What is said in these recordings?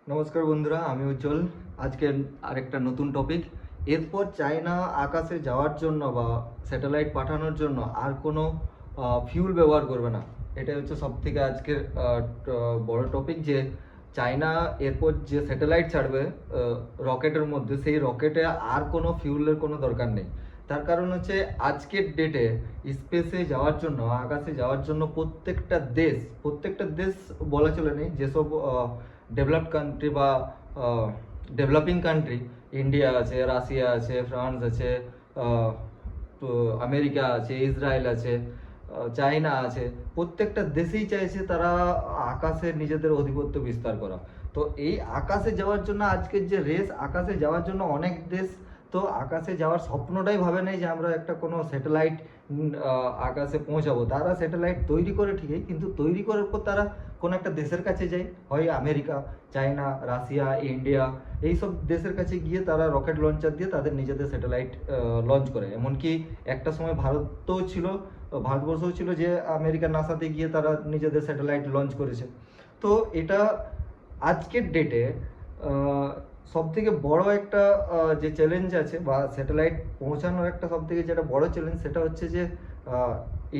নমস্কার বন্ধুরা, আমি উজ্জ্বল। আজকে আরেকটা নতুন টপিক। এরপর চায়না আকাশে যাওয়ার জন্য বা স্যাটেলাইট পাঠানোর জন্য আর কোনো ফিউল ব্যবহার করবে না। এটা হচ্ছে সব থেকে আজকের বড় টপিক, যে চায়না এরপর যে স্যাটেলাইট ছাড়বে রকেটের মধ্যে, সেই রকেটে আর কোনো ফিউলের কোনো দরকার নেই। তার কারণ হচ্ছে আজকের ডেটে স্পেসে যাওয়ার জন্য, আকাশে যাওয়ার জন্য প্রত্যেকটা দেশ বলা চলে নেই, যেসব ডেভেলপড কান্ট্রি বা ডেভেলপিং কান্ট্রি, ইন্ডিয়া আছে, রাশিয়া আছে, ফ্রান্স আছে, তো আমেরিকা আছে, ইসরায়েল আছে, চায়না আছে, প্রত্যেকটা দেশেই চাইছে তারা আকাশে নিজেদের আধিপত্য বিস্তার করা। তো এই আকাশে যাওয়ার জন্য আজকের যে রেস, আকাশে যাওয়ার জন্য অনেক দেশ তো আকাশে যাওয়ার স্বপ্নটাই ভাবে নেই যে আমরা একটা কোনো স্যাটেলাইট আকাশে পৌঁছাবো। তারা স্যাটেলাইট তৈরি করে ঠিকই, কিন্তু তৈরি করার পর তারা কোনো একটা দেশের কাছে যায়, হয় আমেরিকা, চায়না, রাশিয়া, ইন্ডিয়া, এইসব দেশের কাছে গিয়ে তারা রকেট লঞ্চার দিয়ে তাদের নিজেদের স্যাটেলাইট লঞ্চ করে। এমনকি একটা সময় ভারতবর্ষও ছিল যে আমেরিকার নাসাতে গিয়ে তারা নিজেদের স্যাটেলাইট লঞ্চ করেছে। তো এটা আজকের ডেটে সব থেকে বড় একটা যে চ্যালেঞ্জ আছে, বা স্যাটেলাইট পৌঁছানোর একটা সব থেকে যেটা বড় চ্যালেঞ্জ, সেটা হচ্ছে যে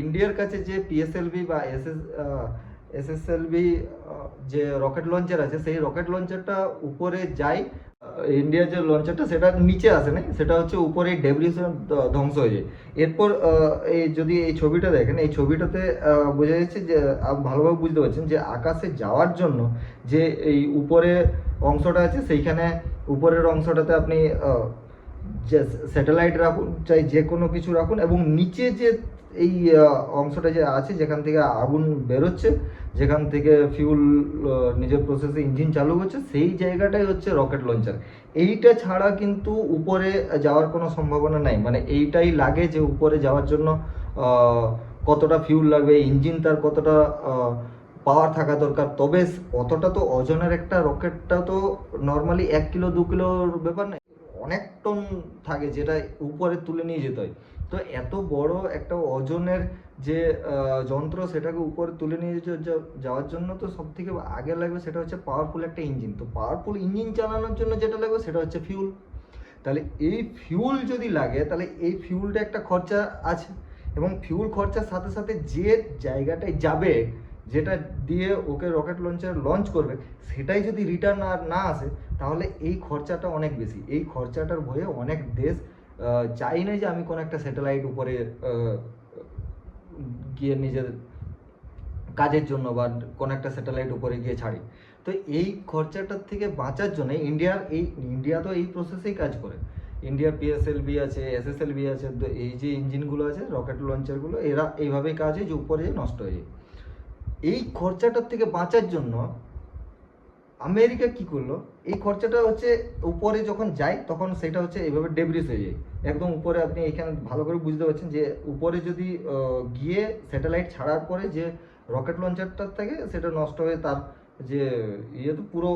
ইন্ডিয়ার কাছে যে পিএসএলভি বা এসএসএলভি যে রকেট লঞ্চার আছে, সেই রকেট লঞ্চারটা উপরে যায়। ইন্ডিয়ার যে লঞ্চারটা সেটা নিচে আসে না, সেটা হচ্ছে উপরে ডেব্রিস ধ্বংস হয়ে যায়। এরপর এই যদি এই ছবিটা দেখেন, এই ছবিটাতে বোঝা যাচ্ছে যে ভালোভাবে বুঝতে পারছেন যে আকাশে যাওয়ার জন্য যে এই উপরে অংশটা আছে, সেইখানে উপরের অংশটাতে আপনি যে স্যাটেলাইট রাখুন, চাই যে কোনো কিছু রাখুন, এবং নিচে যে এই অংশটা যে আছে, যেখান থেকে আগুন বেরোচ্ছে, যেখান থেকে ফিউল নিজের প্রসেসে ইঞ্জিন চালু হচ্ছে, সেই জায়গাটাই হচ্ছে রকেট লঞ্চার। এইটা ছাড়া কিন্তু উপরে যাওয়ার কোনো সম্ভাবনা নাই। মানে এইটাই লাগে যে উপরে যাওয়ার জন্য কতটা ফিউল লাগবে, ইঞ্জিন তার কতটা পাওয়ার থাকা দরকার। তবে অতটা তো ওজনের একটা রকেটটা তো নর্মালি 1 কিলো 2 কিলোর ব্যাপার না, অনেক টন থাকে, যেটা উপরে তুলে নিয়ে যেতে হয়। তো এত বড় একটা ওজনের যে যন্ত্র, সেটাকে উপরে তুলে নিয়ে যাওয়ার জন্য তো সব থেকে আগে লাগবে সেটা হচ্ছে পাওয়ারফুল একটা ইঞ্জিন। তো পাওয়ারফুল ইঞ্জিন চালানোর জন্য যেটা লাগবে সেটা হচ্ছে ফিউল। তাহলে এই ফিউল যদি লাগে, তাহলে এই ফিউলটা একটা খরচা আছে, এবং ফিউল খরচার সাথে সাথে যে জায়গাটায় যাবে, যেটা দিয়ে ওকে রকেট লঞ্চার লঞ্চ করবে, সেটাই যদি রিটার্ন আর না আসে, তাহলে এই খরচাটা অনেক বেশি। এই খরচাটার ভয়ে অনেক দেশ চাই না যে আমি কোনো একটা স্যাটেলাইট উপরে গিয়ে নিজের কাজের জন্য বা কোনো একটা স্যাটেলাইট উপরে গিয়ে ছাড়ি। তো এই খরচাটার থেকে বাঁচার জন্য ইন্ডিয়া তো এই প্রসেসেই কাজ করে। ইন্ডিয়ার পিএসএলভি আছে, এসএসএলভি আছে, তো এই যে ইঞ্জিনগুলো আছে, রকেট লঞ্চারগুলো, এরা এইভাবেই কাজ হয় যে উপরে নষ্ট হয়ে যায়। এই খরচাটার থেকে বাঁচার জন্য আমেরিকা কি করলো, এই খরচাটা হচ্ছে উপরে যখন যায় তখন সেটা হচ্ছে এইভাবে ডেব্রিস হয়ে যায় একদম উপরে। আপনি এখানে ভালো করে বুঝতে পারছেন যে উপরে যদি গিয়ে স্যাটেলাইট ছাড়ার পরে যে রকেট লঞ্চারটার থেকে সেটা নষ্ট হয়ে তার যে ইয়ে তো পুরো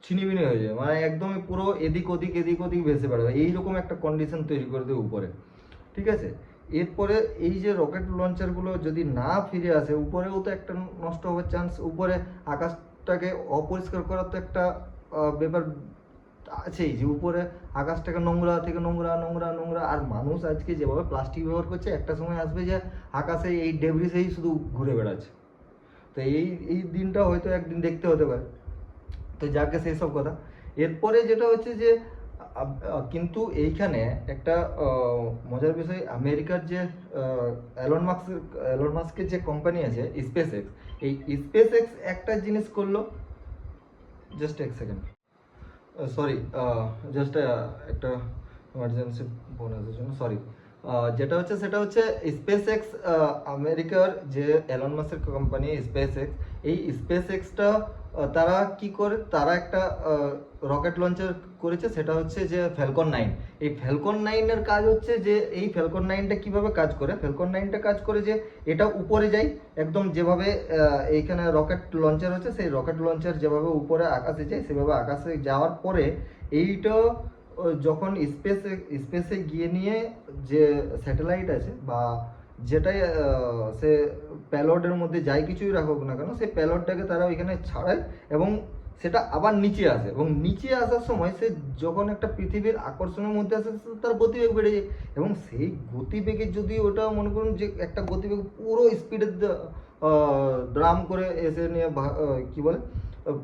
ছিনিমিনি হয়ে যায়, মানে একদমই পুরো এদিক ওদিক ভেসে বেড়াবে, এইরকম একটা কন্ডিশন তৈরি করে দেয় উপরে। ঠিক আছে, এরপরে এই যে রকেট লঞ্চারগুলো যদি না ফিরে আসে, উপরেও তো একটা নষ্ট হওয়ার চান্স। উপরে আকাশটাকে অপরিষ্কার করার তো একটা ব্যাপার আছেই, যে উপরে আকাশটাকে নোংরা থেকে নোংরা নোংরা নোংরা, আর মানুষ আজকে যেভাবে প্লাস্টিক ব্যবহার করছে, একটা সময় আসবে যে আকাশে এই ডেব্রিসেই শুধু ঘুরে বেড়াচ্ছে। তো এই এই দিনটা হয়তো একদিন দেখতে হতে পারে। তো যাকে সেই সব কথা। এরপরে যেটা হচ্ছে যে কিন্তু এইখানে একটা মজার বিষয়, আমেরিকার যে অ্যালন মাস্কের যে কোম্পানি আছে স্পেস এক্স, এই স্পেস এক্স একটা জিনিস করলো। জাস্ট এক সেকেন্ড, সরি, জাস্ট একটা এমার্জেন্সি ফোন আসার জন্য সরি। যেটা হচ্ছে সেটা হচ্ছে স্পেস এক্স, আমেরিকার যে অ্যালন মাস্কের কোম্পানি স্পেস এক্স, এই স্পেস এক্সটা তারা কি করে, তারা একটা রকেট লঞ্চার করেছে, সেটা হচ্ছে যে ফ্যালকন 9। এই ফ্যালকন 9-এর কাজ হচ্ছে যে এই ফ্যালকন 9টা কীভাবে কাজ করে, ফ্যালকন 9টা কাজ করে যে এটা উপরে যায় একদম, যেভাবে এইখানে রকেট লঞ্চার হচ্ছে, সেই রকেট লঞ্চার যেভাবে উপরে আকাশে যায়, সেভাবে আকাশে যাওয়ার পরে এইটা যখন স্পেসে গিয়ে নিয়ে যে স্যাটেলাইট আছে বা যেটাই সে প্যালটের মধ্যে যাই কিছুই রাখুক না কেন, সেই প্যালটটাকে তারা ওইখানে ছাড়ায় এবং সেটা আবার নিচে আসে, এবং নিচে আসার সময় সে যখন একটা পৃথিবীর আকর্ষণের মধ্যে আসে তার গতিবেগ বেড়ে যায়, এবং সেই গতিবেগে যদি ওটা মনে করুন যে একটা গতিবেগ পুরো স্পিডে ড্রাম করে এসে নিয়ে কি বলে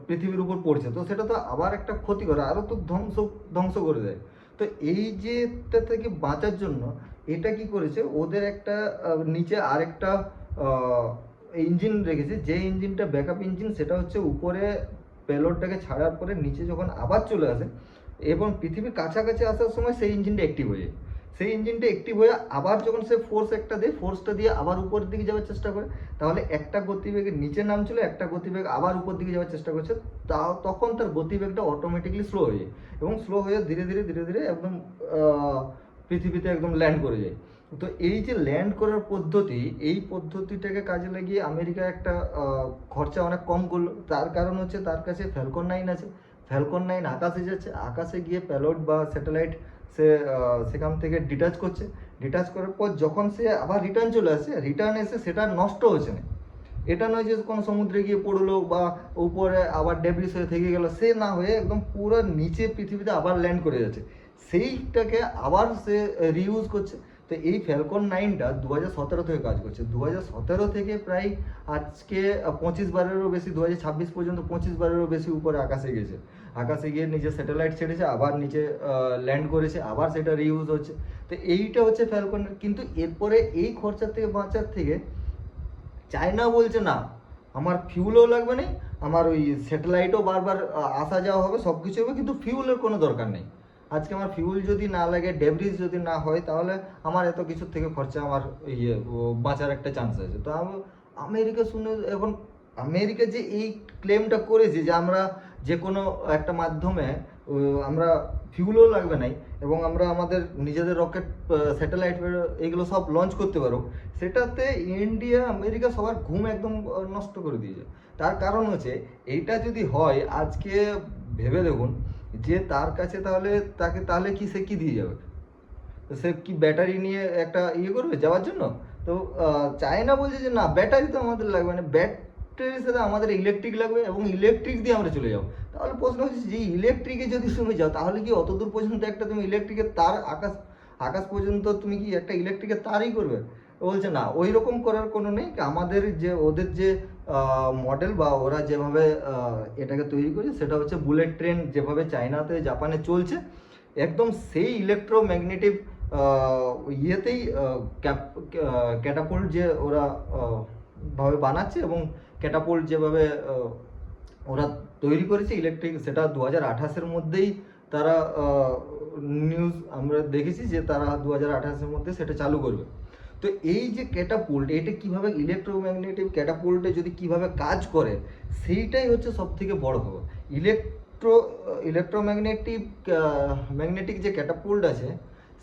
পৃথিবীর উপর পড়ছে, তো সেটা তো আবার একটা ক্ষতি করে, আরও তো ধ্বংস করে দেয়। তো এই যে এটা থেকে বাঁচার জন্য এটা কি করেছে, ওদের একটা নিচে আরেকটা ইঞ্জিন রেখেছে, যে ইঞ্জিনটা ব্যাকআপ ইঞ্জিন, সেটা হচ্ছে উপরে পেলোডটাকে ছাড়ার পরে নিচে যখন আবার চলে আসে এবং পৃথিবীর কাছাকাছি আসার সময় সেই ইঞ্জিনটা অ্যাক্টিভ হয়ে যায়। সেই ইঞ্জিনটা অ্যাক্টিভ হয়ে আবার যখন সে ফোর্স একটা দেয়, ফোর্সটা দিয়ে আবার উপরের দিকে যাওয়ার চেষ্টা করে, তাহলে একটা গতিবেগে নিচে নামছিল, একটা গতিবেগ আবার উপর দিকে যাওয়ার চেষ্টা করছে, তখন তার গতিবেগটা অটোমেটিকলি স্লো হয়ে যায়, এবং স্লো হয়ে ধীরে ধীরে ধীরে ধীরে একদম পৃথিবীতে একদম ল্যান্ড করে যায়। তো এই যে ল্যান্ড করার পদ্ধতি, এই পদ্ধতিটাকে কাজে লাগিয়ে আমেরিকা একটা খরচা অনেক কম করলো। তার কারণ হচ্ছে তার কাছে ফ্যালকন 9 আছে, ফ্যালকন 9 আকাশে যাচ্ছে, আকাশে গিয়ে প্যালোড বা স্যাটেলাইট সে সেখান থেকে ডিটাচ করছে, ডিটাচ করার পর যখন সে আবার রিটার্ন চলে আসে, রিটার্ন এসে সেটা নষ্ট হচ্ছে না। এটা নয় যে কোনো সমুদ্রে গিয়ে পড়লো বা উপরে আবার ডেব্রিস হয়ে থেকে গেল, সে না হয়ে একদম পুরো নিচে পৃথিবীতে আবার ল্যান্ড করে যাচ্ছে, সেইটাকে আবার সে রিইউজ করছে। তো এই ফ্যালকন 9টা 2017 থেকে কাজ করছে, 2017 থেকে প্রায় আজকে 25 বারেরও বেশি, 2026 পর্যন্ত 25 বারেরও বেশি উপরে আকাশে গেছে, আকাশে গিয়ে নিজে স্যাটেলাইট ছেড়েছে, আবার নিচে ল্যান্ড করেছে, আবার সেটা রিইউজ হচ্ছে। তো এইটা হচ্ছে ফ্যালকনের। কিন্তু এরপরে এই খরচার থেকে বাঁচার থেকে চায়না বলছে না, আমার ফিউলও লাগবে না, আমার ওই স্যাটেলাইটও বারবার আসা যাওয়া হবে, সব কিছু হবে, কিন্তু ফিউলের কোনো দরকার নেই। আজকে আমার ফিউল যদি না লাগে, ডেব্রিজ যদি না হয়, তাহলে আমার এত কিছুর থেকে খরচা আমার বাঁচার একটা চান্স আছে। তো আমেরিকা শুনে এখন আমেরিকা যে এই ক্লেমটা করেছে যে আমরা যে কোনো একটা মাধ্যমে আমরা ফিউলও লাগবে নাই এবং আমরা আমাদের নিজেদের রকেট স্যাটেলাইট এগুলো সব লঞ্চ করতে পারো, সেটাতে ইন্ডিয়া আমেরিকা সবার ঘুম একদম নষ্ট করে দিয়েছে। তার কারণ হচ্ছে এইটা যদি হয়, আজকে ভেবে দেখুন যে তার কাছে তাহলে কি সে কি দিয়ে যাবে, সে কি ব্যাটারি নিয়ে একটা করবে যাওয়ার জন্য? তো চায়না বলছে যে না, ব্যাটারি তো আমাদের লাগবে না, ব্যাটারির সাথে আমাদের ইলেকট্রিক লাগবে এবং ইলেকট্রিক দিয়ে আমরা চলে যাবো। তাহলে প্রশ্ন হচ্ছে যে ইলেকট্রিকে যদি তুমি যাও, তাহলে কি অত দূর পর্যন্ত একটা তুমি ইলেকট্রিকের তার আকাশ পর্যন্ত তুমি কি একটা ইলেকট্রিকের তারই করবে? বলছে না, ওই রকম করার কোনো নেই, আমাদের যে ওদের যে মডেল বা ওরা যেভাবে এটাকে তৈরি করে, সেটা হচ্ছে বুলেট ট্রেন যেভাবে চায়নাতে জাপানে চলছে, একদম সেই ইলেকট্রোম্যাগনেটিক ইয়েতেই ক্যাটাপোল্ট যে ওরা ভাবে বানাচ্ছে, এবং ক্যাটাপোল্ট যেভাবে ওরা তৈরি করেছে ইলেকট্রিক, সেটা 2028-এর মধ্যেই তারা নিউজ আমরা দেখেছি যে তারা 2028-এর মধ্যে সেটা চালু করবে। তো এই যে ক্যাটাপোল্ট, এটা কিভাবে ইলেকট্রোম্যাগনেটিক ক্যাটাপোল্টে যদি কিভাবে কাজ করে, সেইটাই হচ্ছে সব থেকে বড় খবর। ইলেকট্রোম্যাগনেটিক যে ক্যাটাপোল্ট আছে,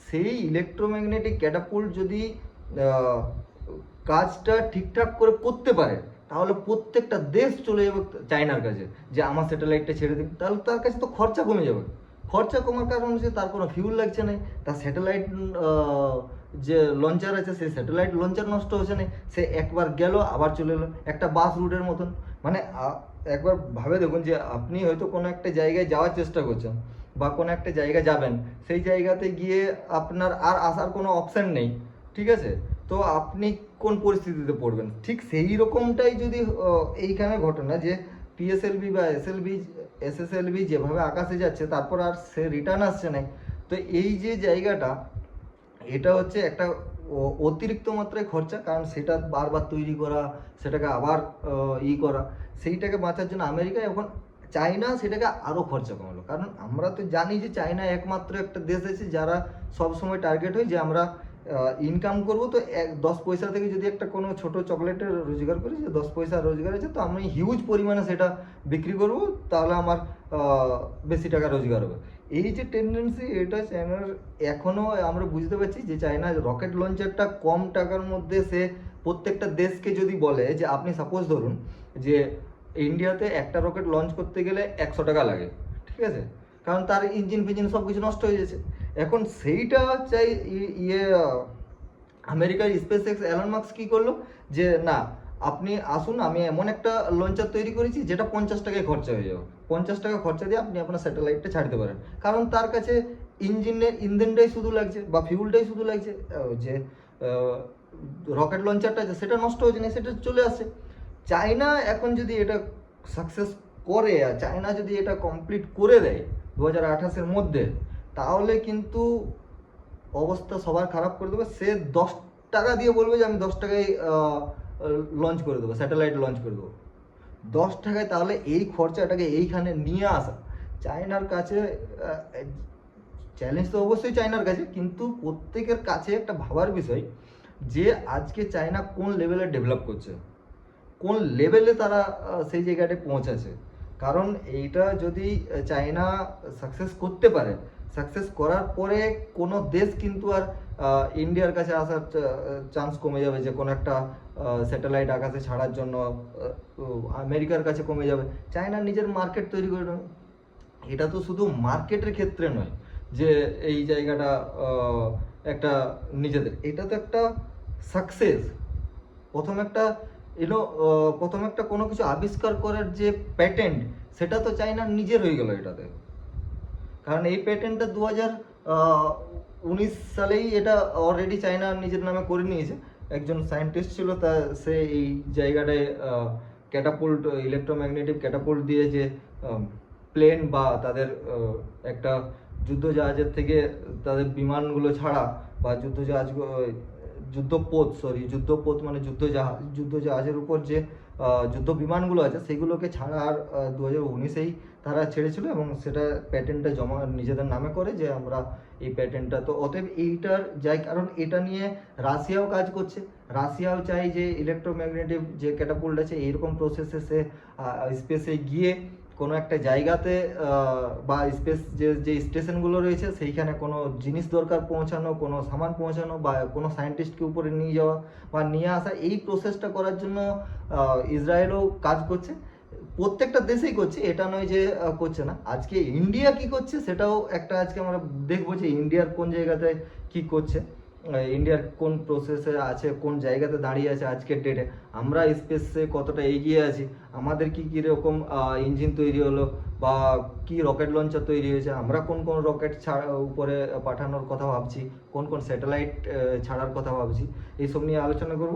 সেই ইলেকট্রোম্যাগনেটিক ক্যাটাপোল্ট যদি কাজটা ঠিকঠাক করে করতে পারে, তাহলে প্রত্যেকটা দেশ চলে যাবে চায়নার কাছে যে আমার স্যাটেলাইটটা ছেড়ে দিন। তাহলে তার কাছে তো খরচা কমে যাবে। খরচা কমার কারণ হচ্ছে তার কোনো ফিউল লাগছে না, তার স্যাটেলাইট যে লঞ্চার আছে সেই স্যাটেলাইট লঞ্চার নষ্ট হচ্ছে না, সে একবার গেল আবার চলে এলো, একটা বাস রুটের মতন। মানে একবার ভাবে দেখুন যে আপনি হয়তো কোনো একটা জায়গায় যাওয়ার চেষ্টা করছেন বা কোনো একটা জায়গায় যাবেন, সেই জায়গাতে গিয়ে আপনার আর আসার কোনো অপশান নেই, ঠিক আছে? তো আপনি কোন পরিস্থিতিতে পড়বেন? ঠিক সেই রকমটাই যদি এইখানে ঘটনা, যে পিএসএলভি বা এসএসএলভি যেভাবে আকাশে যাচ্ছে, তারপর আর সে রিটার্ন আসছে না। তো এই যে জায়গাটা, এটা হচ্ছে একটা অতিরিক্ত মাত্রায় খরচা, কারণ সেটা বারবার তৈরি করা, সেটাকে আবার করা, সেইটাকে বাঁচার জন্য আমেরিকা এখন চায়না সেটাকে আরও খরচা কমালো। কারণ আমরা তো জানি যে চায়না একমাত্র একটা দেশ আছে যারা সবসময় টার্গেট হয় যে আমরা ইনকাম করবো, তো 10 পয়সা থেকে যদি একটা কোনো ছোট চকলেটের রোজগার করি, যে 10 পয়সা রোজগার আছে, তো আমি হিউজ পরিমাণে সেটা বিক্রি করব, তাহলে আমার বেশি টাকা রোজগার হবে। এই যে টেন্ডেন্সি, এটা চায়নার এখনও আমরা বুঝতে পারছি যে চায়না রকেট লঞ্চারটা কম টাকার মধ্যে সে প্রত্যেকটা দেশকে যদি বলে যে আপনি সাপোজ ধরুন যে ইন্ডিয়াতে একটা রকেট লঞ্চ করতে গেলে 100 টাকা লাগে, ঠিক আছে, কারণ তার ইঞ্জিন ফিঞ্জিন সব কিছু নষ্ট হয়ে যাচ্ছে। এখন সেইটা চাই আমেরিকার স্পেস এক্স এলন মাস্ক কী করলো যে না, আপনি আসুন, আমি এমন একটা লঞ্চার তৈরি করেছি যেটা 50 টাকায় খরচা হয়ে যাবে। 50 টাকা খরচা দিয়ে আপনি আপনার স্যাটেলাইটটা ছাড়তে পারেন। কারণ তার কাছে ইঞ্জিনটাই শুধু লাগছে বা ফিউলটাই শুধু লাগছে, যে রকেট লঞ্চারটা আছে সেটা নষ্ট হচ্ছে না, সেটা চলে আসছে। চায়না এখন যদি এটা সাকসেস করে, আর চায়না যদি এটা কমপ্লিট করে দেয় 2028-এর মধ্যে, তাহলে কিন্তু অবস্থা সবার খারাপ করে দেবে। সে 10 টাকা দিয়ে বলবে যে আমি 10 টাকায় লঞ্চ করে দেবো, স্যাটেলাইট লঞ্চ করে দেবো 10 টাকায়। তাহলে এই খরচাটাকে এইখানে নিয়ে আসা চায়নার কাছে চ্যালেঞ্জ তো অবশ্যই চায়নার কাছে, কিন্তু প্রত্যেকের কাছে একটা ভাবার বিষয় যে আজকে চায়না কোন লেভেলে ডেভেলপ করছে, কোন লেভেলে তারা সেই জায়গাটায় পৌঁছাচ্ছে। কারণ এইটা যদি চায়না সাকসেস করতে পারে, সাকসেস করার পরে কোনো দেশ কিন্তু আর ইন্ডিয়ার কাছে আসার চান্স কমে যাবে, যে কোনো একটা স্যাটেলাইট আকাশে ছাড়ার জন্য আমেরিকার কাছে কমে যাবে। চায়না নিজের মার্কেট তৈরি করে নেবে। এটা তো শুধু মার্কেটের ক্ষেত্রে নয় যে এই জায়গাটা একটা নিজেদের, এটা তো একটা সাকসেস। প্রথম একটা প্রথম একটা কোনো কিছু আবিষ্কার করার যে প্যাটেন্ট, সেটা তো চায়নার নিজের হয়ে গেল এটাতে। কারণ এই প্যাটেন্টটা 2019 সালেই এটা অলরেডি চায়না নিজের নামে করে নিয়েছে। একজন সায়েন্টিস্ট ছিল, তা সে এই জায়গাটায় ক্যাটাপুল্ট, ইলেকট্রোম্যাগনেটিক ক্যাটাপুল্ট দিয়ে যে প্লেন বা তাদের একটা যুদ্ধজাহাজের থেকে তাদের বিমানগুলো ছাড়া, বা যুদ্ধপথ মানে যুদ্ধজাহাজের উপর যে যুদ্ধ বিমানগুলো আছে সেগুলোকে ছাড়ার 2019-এই তারা ছেড়েছিল, এবং সেটা প্যাটেন্টটা জমা নিজেদের নামে করে যে আমরা এই প্যাটেন্টটা, তো অতএব এইটার যাই, কারণ এটা নিয়ে রাশিয়াও কাজ করছে। রাশিয়াও চাই যে ইলেকট্রোম্যাগনেটিক যে ক্যাটাপুল্ট আছে এইরকম প্রসেসে সে স্পেসে গিয়ে কোনো একটা জায়গাতে বা স্পেস যে স্টেশনগুলো রয়েছে সেইখানে কোনো জিনিস দরকার পৌঁছানো, কোনো সামান পৌঁছানো, বা কোনো সায়েন্টিস্টকে উপরে নিয়ে যাওয়া বা নিয়ে আসা, এই প্রসেসটা করার জন্য ইসরায়েলও কাজ করছে। প্রত্যেকটা দেশেই করছে, এটা নয় যে করছে না। আজকে ইন্ডিয়া কি করছে সেটাও একটা আজকে আমরা দেখবো যে ইন্ডিয়ার কোন জায়গাতে কি করছে, ইন্ডিয়ার কোন প্রসেসে আছে, কোন জায়গাতে দাঁড়িয়ে আছে আজকের ডেটে, আমরা স্পেসে কতটা এগিয়ে আছি, আমাদের কি কীরকম ইঞ্জিন তৈরি হলো, বা কি রকেট লঞ্চার তৈরি হয়েছে, আমরা কোন কোন রকেট উপরে পাঠানোর কথা ভাবছি, কোন কোন স্যাটেলাইট ছাড়ার কথা ভাবছি, এইসব নিয়ে আলোচনা করব।